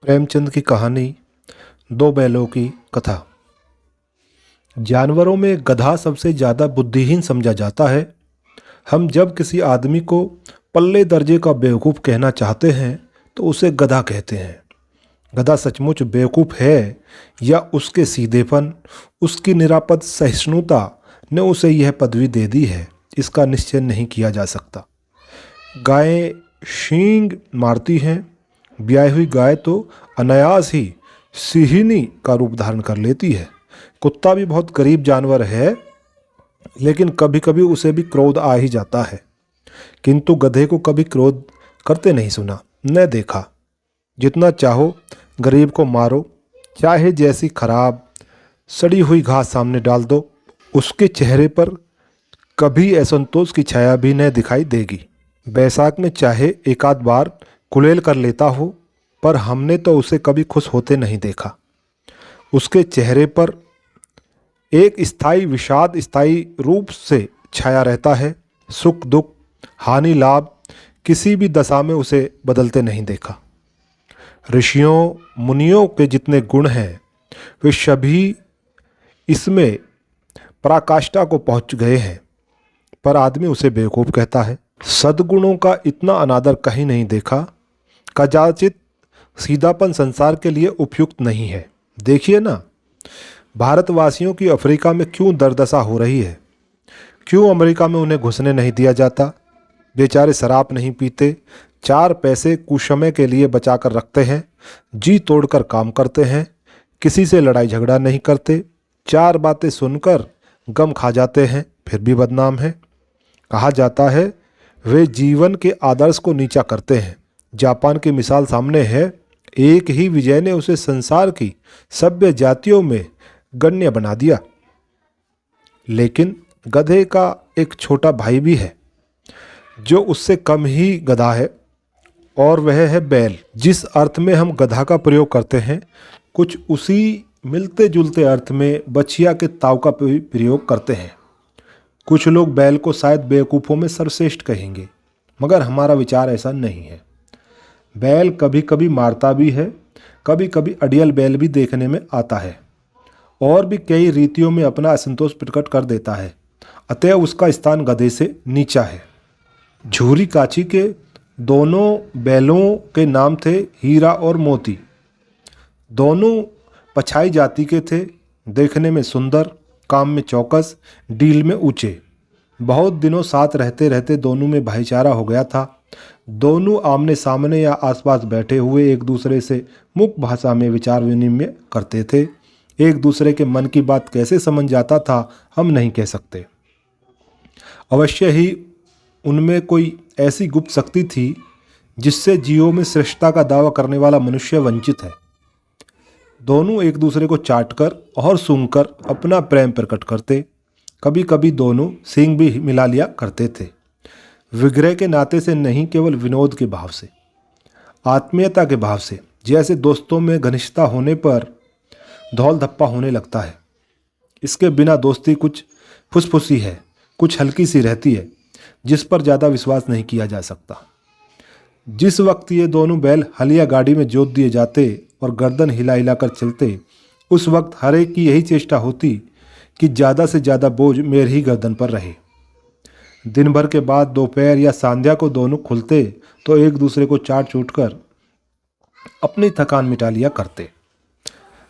प्रेमचंद की कहानी दो बैलों की कथा। जानवरों में गधा सबसे ज़्यादा बुद्धिहीन समझा जाता है। हम जब किसी आदमी को पल्ले दर्जे का बेवकूफ़ कहना चाहते हैं तो उसे गधा कहते हैं। गधा सचमुच बेवकूफ़ है या उसके सीधेपन, उसकी निरापद सहिष्णुता ने उसे यह पदवी दे दी है, इसका निश्चय नहीं किया जा सकता। गायें शींग मारती हैं, ब्याही हुई गाय तो अनायास ही सिहिनी का रूप धारण कर लेती है। कुत्ता भी बहुत गरीब जानवर है, लेकिन कभी कभी उसे भी क्रोध आ ही जाता है, किंतु गधे को कभी क्रोध करते नहीं सुना न देखा। जितना चाहो गरीब को मारो, चाहे जैसी खराब सड़ी हुई घास सामने डाल दो, उसके चेहरे पर कभी असंतोष की छाया भी न दिखाई देगी। बैसाख में चाहे एक आध बार कुलेल कर लेता हो, पर हमने तो उसे कभी खुश होते नहीं देखा। उसके चेहरे पर एक स्थायी विषाद स्थायी रूप से छाया रहता है। सुख दुख हानि लाभ किसी भी दशा में उसे बदलते नहीं देखा। ऋषियों मुनियों के जितने गुण हैं वे सभी इसमें पराकाष्ठा को पहुंच गए हैं, पर आदमी उसे बेवकूफ़ कहता है। सद्गुणों का इतना अनादर कहीं नहीं देखा। कदाचित सीधापन संसार के लिए उपयुक्त नहीं है। देखिए ना, भारतवासियों की अफ्रीका में क्यों दुर्दशा हो रही है। क्यों अमेरिका में उन्हें घुसने नहीं दिया जाता। बेचारे शराब नहीं पीते, 4 पैसे कुछ समय के लिए बचा कर रखते हैं, जी तोड़कर काम करते हैं, किसी से लड़ाई झगड़ा नहीं करते, 4 बातें सुनकर गम खा जाते हैं, फिर भी बदनाम है। कहा जाता है वे जीवन के आदर्श को नीचा करते हैं। जापान की मिसाल सामने है। एक ही विजय ने उसे संसार की सभ्य जातियों में गण्य बना दिया। लेकिन गधे का एक छोटा भाई भी है जो उससे कम ही गधा है, और वह है बैल। जिस अर्थ में हम गधा का प्रयोग करते हैं, कुछ उसी मिलते जुलते अर्थ में बछिया के ताव का प्रयोग करते हैं। कुछ लोग बैल को शायद बेवकूफ़ों में सर्वश्रेष्ठ कहेंगे, मगर हमारा विचार ऐसा नहीं है। बैल कभी कभी मारता भी है, कभी कभी अड़ियल बैल भी देखने में आता है, और भी कई रीतियों में अपना असंतोष प्रकट कर देता है। अतः उसका स्थान गधे से नीचा है। झूरी काची के दोनों बैलों के नाम थे हीरा और मोती। दोनों पछाई जाति के थे, देखने में सुंदर, काम में चौकस, डील में ऊंचे। बहुत दिनों साथ रहते रहते दोनों में भाईचारा हो गया था। दोनों आमने सामने या आसपास बैठे हुए एक दूसरे से मुख्य भाषा में विचार विनिमय करते थे। एक दूसरे के मन की बात कैसे समझ जाता था हम नहीं कह सकते। अवश्य ही उनमें कोई ऐसी गुप्त शक्ति थी जिससे जीवों में श्रेष्ठता का दावा करने वाला मनुष्य वंचित है। दोनों एक दूसरे को चाटकर और सूंघकर अपना प्रेम प्रकट करते। कभी कभी दोनों सींग भी मिला लिया करते थे, विग्रह के नाते से नहीं, केवल विनोद के भाव से, आत्मीयता के भाव से। जैसे दोस्तों में घनिष्ठता होने पर धौल धप्पा होने लगता है। इसके बिना दोस्ती कुछ फुसफुसी है, कुछ हल्की सी रहती है, जिस पर ज़्यादा विश्वास नहीं किया जा सकता। जिस वक्त ये दोनों बैल हलिया गाड़ी में जोत दिए जाते और गर्दन हिला हिलाकर चलते, उस वक्त हर एक की यही चेष्टा होती कि ज़्यादा से ज़्यादा बोझ मेरी ही गर्दन पर रहे। दिन भर के बाद दोपहर या संध्या को दोनों खुलते तो एक दूसरे को चाट चूट कर अपनी थकान मिटा लिया करते।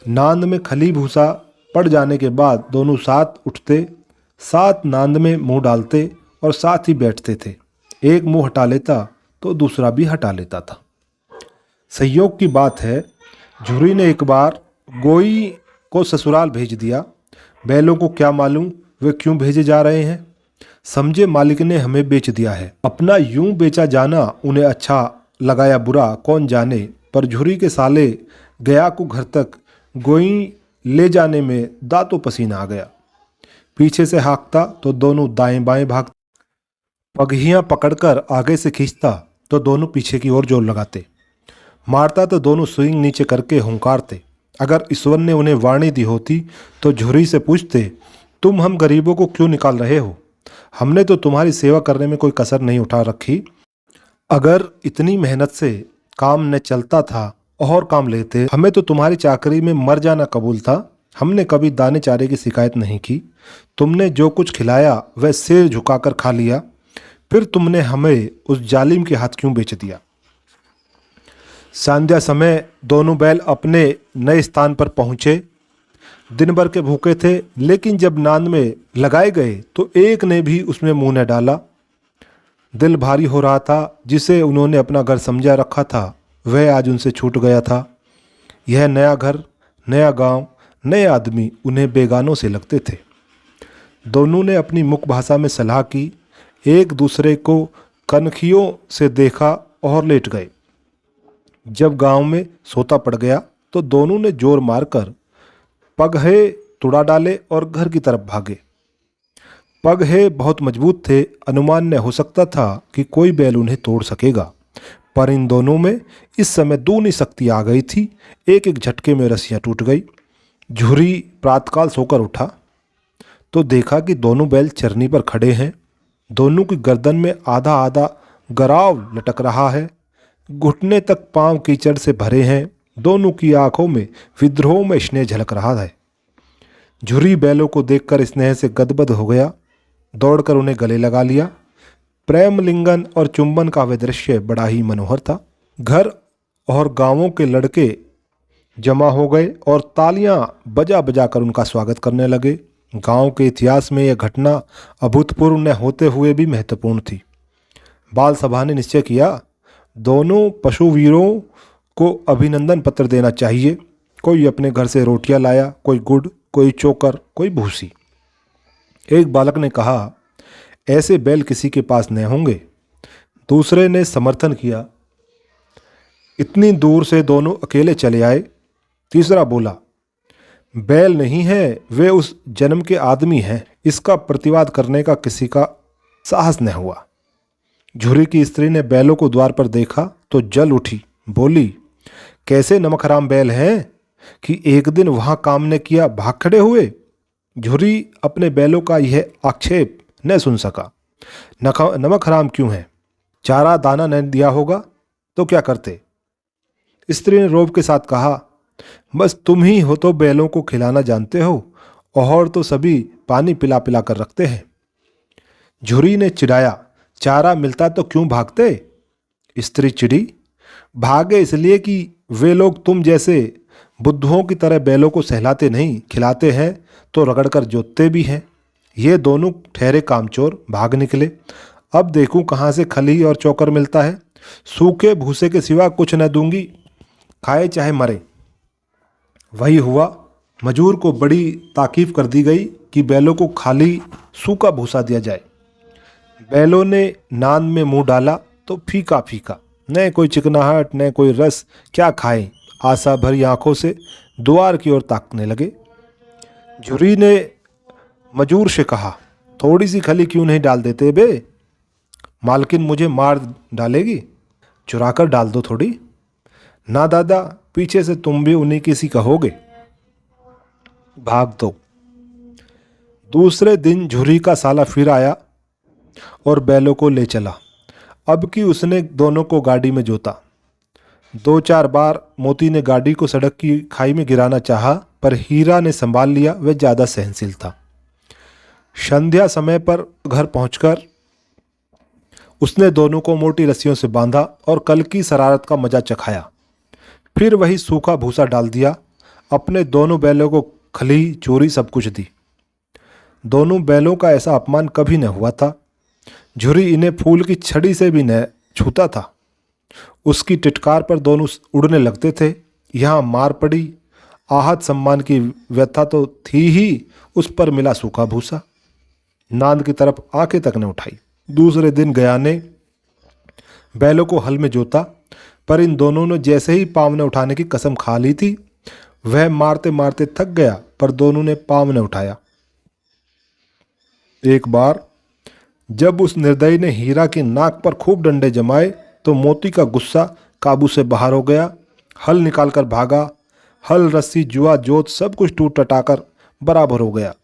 नांद में खली भूसा पड़ जाने के बाद दोनों साथ उठते, साथ नांद में मुंह डालते और साथ ही बैठते थे। एक मुंह हटा लेता तो दूसरा भी हटा लेता था। संयोग की बात है, झुरी ने एक बार गोई को ससुराल भेज दिया। बैलों को क्या मालूम वे क्यों भेजे जा रहे हैं। समझे मालिक ने हमें बेच दिया है। अपना यूं बेचा जाना उन्हें अच्छा लगा या बुरा कौन जाने, पर झुरी के साले गया को घर तक गोई ले जाने में दांतों पसीना आ गया। पीछे से हाँकता तो दोनों दाएं बाएं भागते, पगहियां पकड़कर आगे से खींचता तो दोनों पीछे की ओर जोर लगाते, मारता तो दोनों स्विंग नीचे करके हुंकारते। अगर ईश्वर ने उन्हें वाणी दी होती तो झुरी से पूछते, तुम हम गरीबों को क्यों निकाल रहे हो? हमने तो तुम्हारी सेवा करने में कोई कसर नहीं उठा रखी। अगर इतनी मेहनत से काम न चलता था और काम लेते। हमें तो तुम्हारी चाकरी में मर जाना कबूल था। हमने कभी दाने चारे की शिकायत नहीं की। तुमने जो कुछ खिलाया वह सिर झुकाकर खा लिया। फिर तुमने हमें उस जालिम के हाथ क्यों बेच दिया? संध्या समय दोनों बैल अपने नए स्थान पर पहुंचे। दिन भर के भूखे थे, लेकिन जब नांद में लगाए गए तो एक ने भी उसमें मुंह न डाला। दिल भारी हो रहा था। जिसे उन्होंने अपना घर समझा रखा था वह आज उनसे छूट गया था। यह नया घर, नया गांव, नए आदमी उन्हें बेगानों से लगते थे। दोनों ने अपनी मुख भाषा में सलाह की, एक दूसरे को कनखियों से देखा और लेट गए। जब गांव में सोता पड़ गया तो दोनों ने जोर मारकर पगहे तुड़ा डाले और घर की तरफ भागे। पगहे बहुत मजबूत थे। अनुमान न हो सकता था कि कोई बैल उन्हें तोड़ सकेगा, पर इन दोनों में इस समय दूनी शक्ति आ गई थी। एक एक झटके में रस्सियां टूट गई। झुरी प्रातकाल सोकर उठा तो देखा कि दोनों बैल चरनी पर खड़े हैं। दोनों की गर्दन में आधा आधा गराव लटक रहा है। घुटने तक पांव कीचड़ से भरे हैं। दोनों की आंखों में विद्रोह में स्नेह झलक रहा है। झुरी बैलों को देखकर स्नेह से गदगद हो गया। दौड़कर उन्हें गले लगा लिया। प्रेम लिंगन और चुंबन का वह दृश्य बड़ा ही मनोहर था। घर और गांवों के लड़के जमा हो गए और तालियां बजा बजा कर उनका स्वागत करने लगे। गांव के इतिहास में यह घटना अभूतपूर्व न होते हुए भी महत्वपूर्ण थी। बाल सभा ने निश्चय किया, दोनों पशुवीरों को अभिनंदन पत्र देना चाहिए। कोई अपने घर से रोटियां लाया, कोई गुड़, कोई चोकर, कोई भूसी। एक बालक ने कहा, ऐसे बैल किसी के पास न होंगे। दूसरे ने समर्थन किया, इतनी दूर से दोनों अकेले चले आए। तीसरा बोला, बैल नहीं है, वे उस जन्म के आदमी हैं। इसका प्रतिवाद करने का किसी का साहस न हुआ। झुरी की स्त्री ने बैलों को द्वार पर देखा तो जल उठी। बोली, कैसे नमकहराम बैल हैं कि एक दिन वहां काम ने किया भाग खड़े हुए। झुरी अपने बैलों का यह आक्षेप न सुन सका। नमक हराम क्यों है? चारा दाना न दिया होगा तो क्या करते? स्त्री ने रोब के साथ कहा, बस तुम ही हो तो बैलों को खिलाना जानते हो, और तो सभी पानी पिला पिला कर रखते हैं। झुरी ने चिढ़ाया, चारा मिलता तो क्यों भागते? स्त्री चिढ़ी, भागे इसलिए कि वे लोग तुम जैसे बुद्धुओं की तरह बैलों को सहलाते नहीं, खिलाते हैं तो रगड़कर जोतते भी हैं। ये दोनों ठहरे कामचोर भाग निकले। अब देखूं कहाँ से खली और चोकर मिलता है। सूखे भूसे के सिवा कुछ न दूंगी, खाए चाहे मरे। वही हुआ। मजूर को बड़ी ताकीफ कर दी गई कि बैलों को खाली सूखा भूसा दिया जाए। बैलों ने नान में मुंह डाला तो फीका फीका, न कोई चिकनाहट न कोई रस। क्या खाएं? आशा भरी आंखों से द्वार की ओर ताकने लगे। झुरी ने मजूर से कहा, थोड़ी सी खली क्यों नहीं डाल देते बे? मालकिन मुझे मार डालेगी, चुरा कर डाल दो थोड़ी। ना दादा, पीछे से तुम भी उन्हीं किसी कहोगे, भाग दो। दूसरे दिन झुरी का साला फिर आया और बैलों को ले चला। अब की उसने दोनों को गाड़ी में जोता। 2-4 बार मोती ने गाड़ी को सड़क की खाई में गिराना चाहा, पर हीरा ने संभाल लिया। वह ज़्यादा सहनशील था। संध्या समय पर घर पहुंचकर उसने दोनों को मोटी रस्सियों से बांधा और कल की शरारत का मजा चखाया। फिर वही सूखा भूसा डाल दिया। अपने दोनों बैलों को खली चोरी सब कुछ दी। दोनों बैलों का ऐसा अपमान कभी न हुआ था। झुरी इन्हें फूल की छड़ी से भी न छूता था। उसकी टिटकार पर दोनों उड़ने लगते थे। यहाँ मार पड़ी। आहत सम्मान की व्यथा तो थी ही, उस पर मिला सूखा भूसा। नांद की तरफ आंखें तक न उठाई। दूसरे दिन गया ने बैलों को हल में जोता, पर इन दोनों ने जैसे ही पाँव न उठाने की कसम खा ली थी। वह मारते मारते थक गया, पर दोनों ने पाँव न उठाया। एक बार जब उस निर्दयी ने हीरा की नाक पर खूब डंडे जमाए तो मोती का गुस्सा काबू से बाहर हो गया। हल निकालकर भागा। हल, रस्सी, जुआ, जोत सब कुछ टूट टटाकर बराबर हो गया।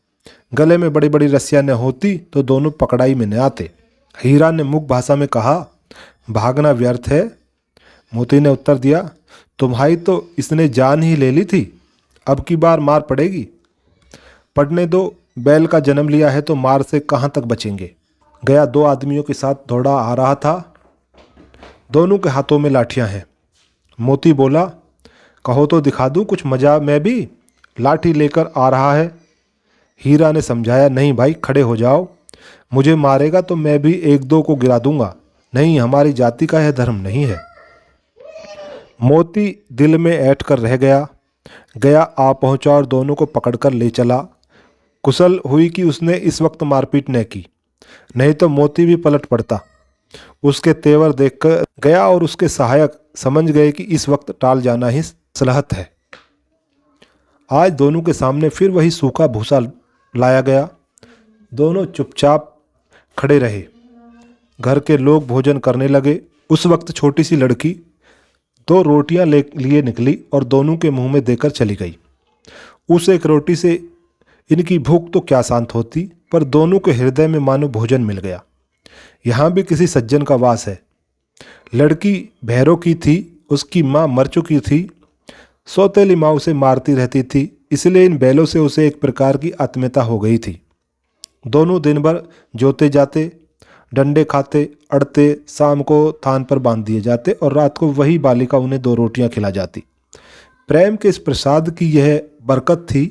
गले में बड़ी बड़ी रस्सियां न होती तो दोनों पकड़ाई में न आते। हीरा ने मुख भाषा में कहा, भागना व्यर्थ है। मोती ने उत्तर दिया, तुम्हारी तो इसने जान ही ले ली थी, अब की बार मार पड़ेगी। पढ़ने दो, बैल का जन्म लिया है तो मार से कहाँ तक बचेंगे। गया 2 आदमियों के साथ दौड़ा आ रहा था। दोनों के हाथों में लाठियां हैं। मोती बोला, कहो तो दिखा दूं कुछ मजा, मैं भी लाठी लेकर आ रहा है। हीरा ने समझाया, नहीं भाई खड़े हो जाओ, मुझे मारेगा तो मैं भी 1-2 को गिरा दूंगा। नहीं, हमारी जाति का यह धर्म नहीं है। मोती दिल में ऐंठ कर रह गया। गया आ पहुंचा और दोनों को पकड़कर ले चला। कुशल हुई कि उसने इस वक्त मारपीट न की, नहीं तो मोती भी पलट पड़ता। उसके तेवर देखकर गया और उसके सहायक समझ गए कि इस वक्त टाल जाना ही सलाहत है। आज दोनों के सामने फिर वही सूखा भूसा लाया गया। दोनों चुपचाप खड़े रहे। घर के लोग भोजन करने लगे। उस वक्त छोटी सी लड़की 2 रोटियां लिए निकली और दोनों के मुंह में देकर चली गई। उस एक रोटी से इनकी भूख तो क्या शांत होती, पर दोनों के हृदय में मानो भोजन मिल गया। यहाँ भी किसी सज्जन का वास है। लड़की भैरों की थी, उसकी माँ मर चुकी थी। सौतेली माँ उसे मारती रहती थी, इसलिए इन बैलों से उसे एक प्रकार की आत्मीयता हो गई थी। दोनों दिन भर जोते जाते, डंडे खाते, अड़ते, शाम को थान पर बांध दिए जाते और रात को वही बालिका उन्हें 2 रोटियां खिला जाती। प्रेम के इस प्रसाद की यह बरकत थी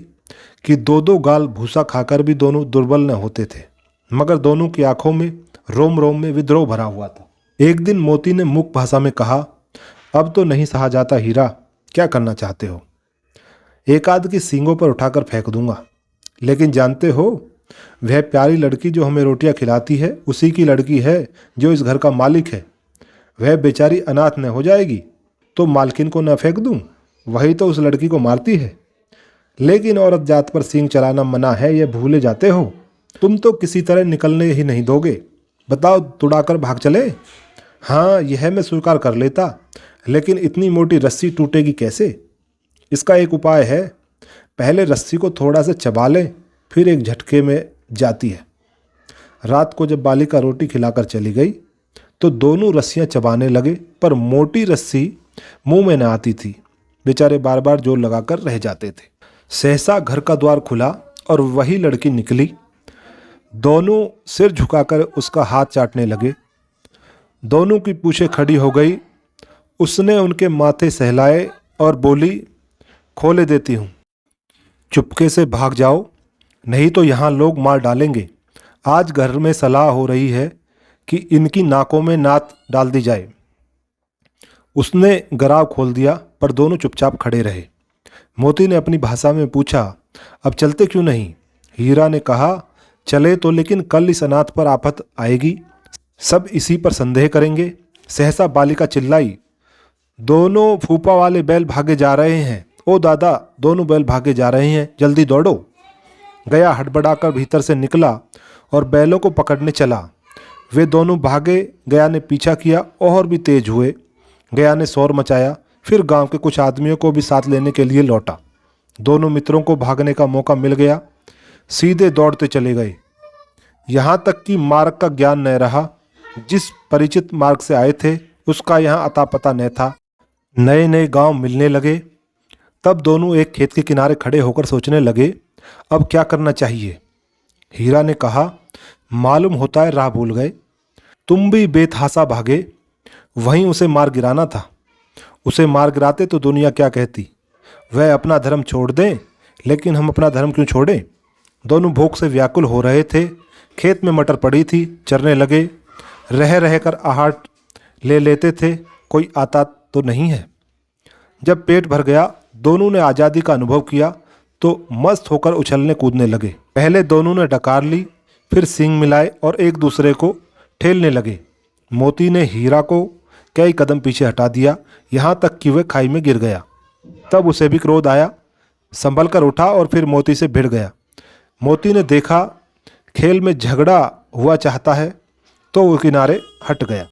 कि 2-2 गाल भूसा खाकर भी दोनों दुर्बल न होते थे, मगर दोनों की आंखों में रोम रोम में विद्रोह भरा हुआ था। एक दिन मोती ने मूक भाषा में कहा, अब तो नहीं सहा जाता हीरा, क्या करना चाहते हो? एक आध की सींगों पर उठाकर फेंक दूंगा, लेकिन जानते हो वह प्यारी लड़की जो हमें रोटियां खिलाती है उसी की लड़की है जो इस घर का मालिक है। वह बेचारी अनाथ न हो जाएगी तो मालकिन को न फेंक दूं? वही तो उस लड़की को मारती है। लेकिन औरत जात पर सींग चलाना मना है, यह भूले जाते हो। तुम तो किसी तरह निकलने ही नहीं दोगे। बताओ, तुड़ाकर भाग चले? हाँ, यह मैं स्वीकार कर लेता, लेकिन इतनी मोटी रस्सी टूटेगी कैसे? इसका एक उपाय है, पहले रस्सी को थोड़ा सा चबा लें, फिर एक झटके में जाती है। रात को जब बालिका रोटी खिलाकर चली गई तो दोनों रस्सियां चबाने लगे, पर मोटी रस्सी मुंह में न आती थी। बेचारे बार बार जोर लगाकर रह जाते थे। सहसा घर का द्वार खुला और वही लड़की निकली। दोनों सिर झुकाकर उसका हाथ चाटने लगे। दोनों की पूंछें खड़ी हो गई। उसने उनके माथे सहलाए और बोली, खोले देती हूँ, चुपके से भाग जाओ, नहीं तो यहाँ लोग मार डालेंगे। आज घर में सलाह हो रही है कि इनकी नाकों में नात डाल दी जाए। उसने गराव खोल दिया, पर दोनों चुपचाप खड़े रहे। मोती ने अपनी भाषा में पूछा, अब चलते क्यों नहीं? हीरा ने कहा, चले तो, लेकिन कल इस अनाथ पर आफत आएगी, सब इसी पर संदेह करेंगे। सहसा बालिका चिल्लाई, दोनों फूफा वाले बैल भागे जा रहे हैं। ओ दादा, दोनों बैल भागे जा रहे हैं, जल्दी दौड़ो। गया हड़बड़ाकर भीतर से निकला और बैलों को पकड़ने चला। वे दोनों भागे। गया ने पीछा किया और भी तेज हुए। गया ने शोर मचाया, फिर गांव के कुछ आदमियों को भी साथ लेने के लिए लौटा। दोनों मित्रों को भागने का मौका मिल गया, सीधे दौड़ते चले गए। यहाँ तक कि मार्ग का ज्ञान न रहा। जिस परिचित मार्ग से आए थे उसका यहाँ अता पता न था। नए नए गांव मिलने लगे। तब दोनों एक खेत के किनारे खड़े होकर सोचने लगे, अब क्या करना चाहिए। हीरा ने कहा, मालूम होता है राह भूल गए। तुम भी बेतहासा भागे, वहीं उसे मार गिराना था। उसे मार गिराते तो दुनिया क्या कहती। वह अपना धर्म छोड़ दें, लेकिन हम अपना धर्म क्यों छोड़ें। दोनों भूख से व्याकुल हो रहे थे। खेत में मटर पड़ी थी, चरने लगे। रह रह कर आहार ले लेते थे, कोई आता तो नहीं है। जब पेट भर गया, दोनों ने आज़ादी का अनुभव किया तो मस्त होकर उछलने कूदने लगे। पहले दोनों ने डकार ली, फिर सींग मिलाए और एक दूसरे को ठेलने लगे। मोती ने हीरा को कई कदम पीछे हटा दिया, यहाँ तक कि वह खाई में गिर गया। तब उसे भी क्रोध आया, संभल कर उठा और फिर मोती से भिड़ गया। मोती ने देखा खेल में झगड़ा हुआ चाहता है तो वो किनारे हट गया।